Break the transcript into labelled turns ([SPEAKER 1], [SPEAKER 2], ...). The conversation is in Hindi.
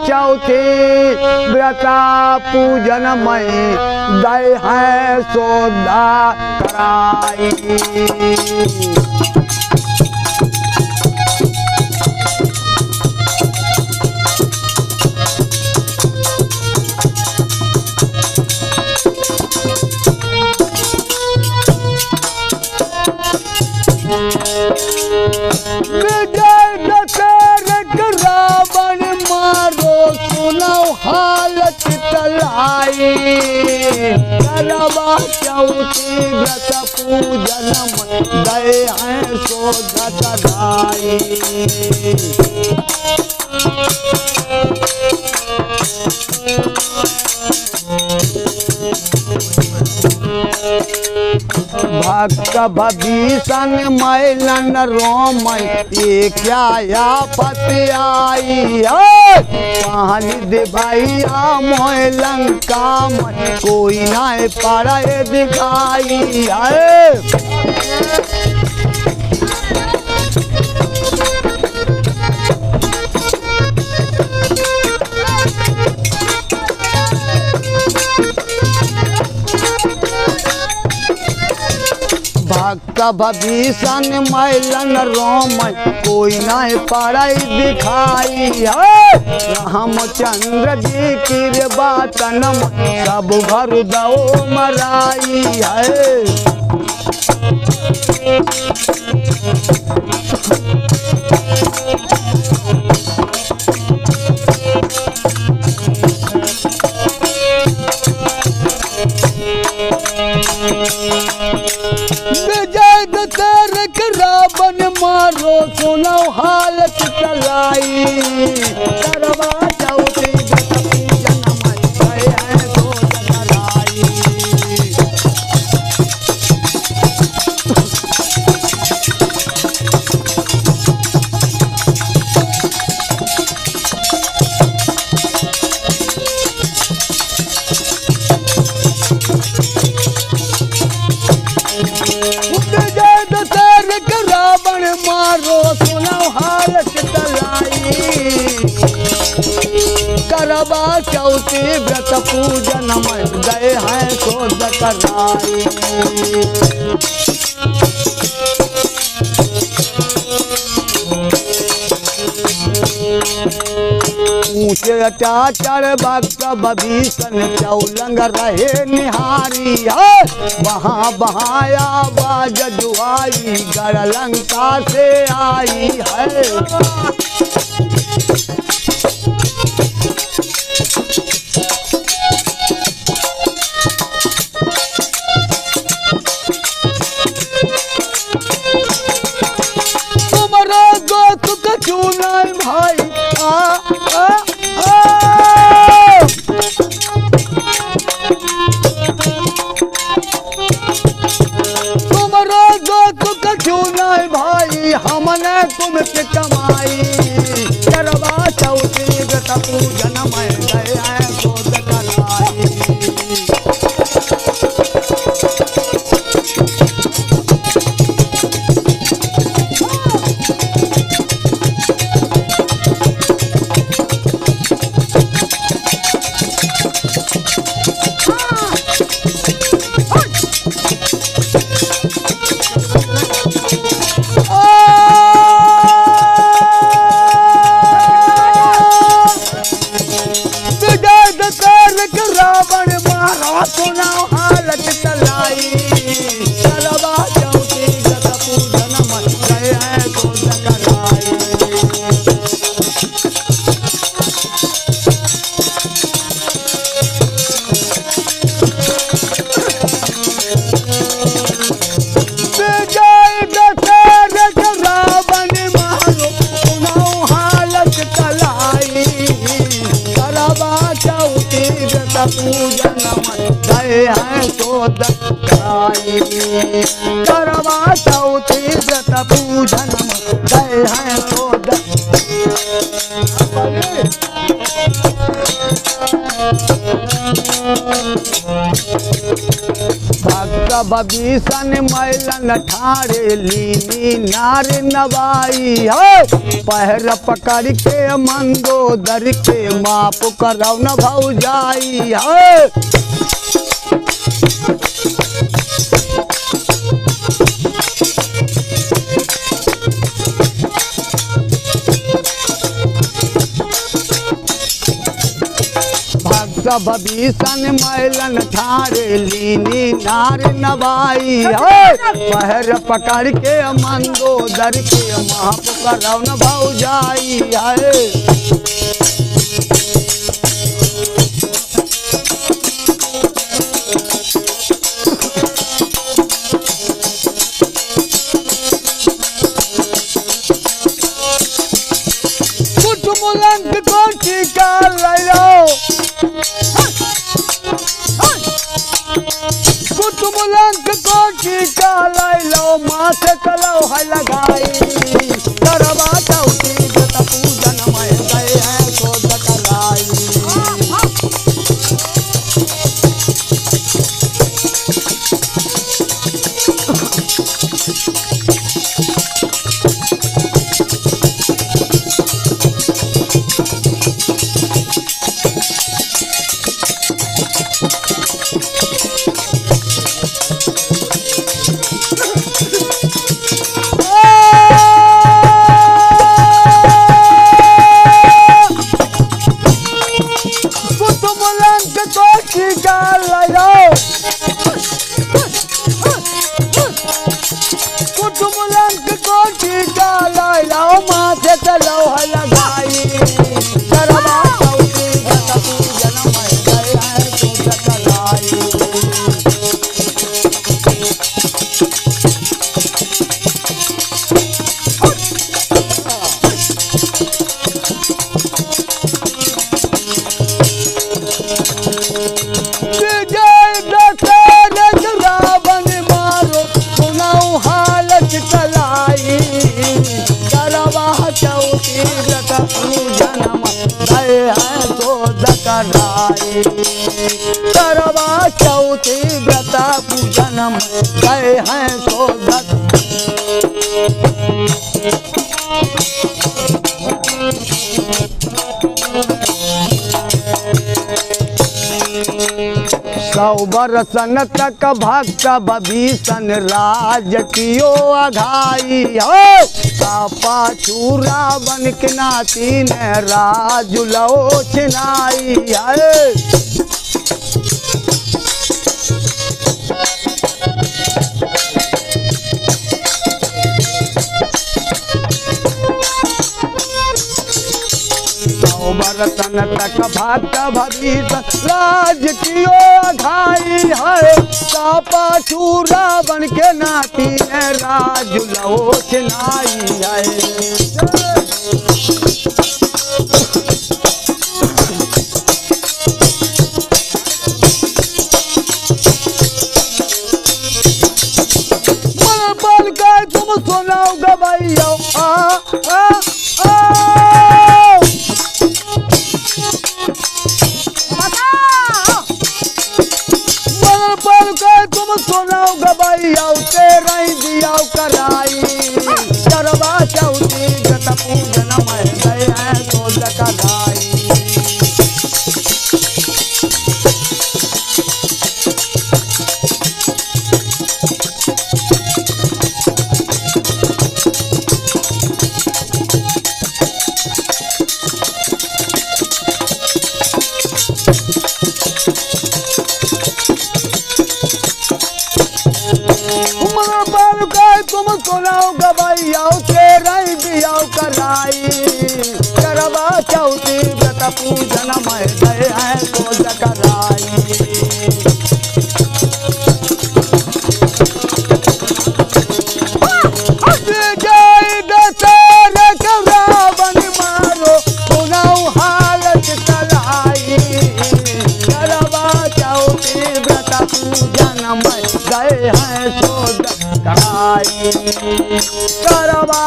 [SPEAKER 1] चौथी व्रता पूजन में दय है सोदा कराई। विजय दशरथ रावण मारो सुनो हालत तलाई। करवा चौथी व्रत पूजन में दय है सोदा कराई। भक्त भीषण मैलन रोम ये क्या आफत आई। कहानी दे भैया मोय लंका में कोई ना पड़े दिखाई। भक्त भीषण मैलन रोम कोई नहीं पड़ई दिखाई। रामचंद्र जी की बातन सब घर दो मराई है। विजय दशरथ रावण मारो सुनो हालत तलाई। करवा चौथी व्रत पूजन में दय है सोदा कराई। विजय दशरथ रावण मारो सुनो हालत तलाई। करवा चौथी व्रत पूजन में दय है सोदा कराई। ऊंचे अत्याचार भक्त भीषण चौलंग रहे निहारी। वहाँ बहाया बाज जुआई गढ़ लंका से आई है। तुम्हारा दोस्त का चूना भाई तुम्हारा दोस्त का चूना भाई हमने तुमसे कमाई। करवा चौथी व्रत पूजन में दय है सोदा कराई। रावण मारो सुनो हालत तलाई। करवा चौथी व्रत पूजन में दय है सोदा कराई। विजय दशरथ रावण मारो सुनो हालत तलाई। करवा चौथी व्रत पूजन में दय है सोदा कराई। करवा चौथी व्रत पूजन में दय है सोदा। भक्त भीषण मैलन ठाड़े लीनी नार नवाई है पहर पकड़ के मंदोदर के माप करौ न भौजाई है भीषण मैलन ठाड़े लीनी नार नवाई है पहर पकड़ के मंदोदर के माप करौ न भौजाई है कुटुम्बलंक को टीका लो कुटुम्बलंक को टीका लो माथे कलो है लगाई करवा चौथी व्रत पूजन में गए हैं तो दकलाई कुटुम्बलंक को टीका लो माथे चलो है लगाई करवा चौथी व्रत पूजन में गए हैं तो दकलाई चौथी व्रत पूजन में गए हैं तो दकलाई करवा चौथी व्रत पूजन में गए हैं तो सौ बरसन तक भक्त भीषण राज कियो अघाई है पाछू रावण के नाती ने राज लोचनाई है बरतन तक भक्त भीषण राज कियो अघाई है पाछू रावण के नाती ने राज लोचनाई है मन के तुम सुनाओ गवैया तुम सुनाओ गवैया तेरा दिया कराई करवा चौथी व्रत पूजन में गए हैं तो दकलाई तुम सुनाओ गवैया तेरा दिया कराई करवा चौथी व्रत पूजन में गए हैं तो दकलाई जय दशरथ रावण मारो सुनाओ हालत तलाई करवा चौथी व्रत पूजन में गए हैं तो दकलाई करवा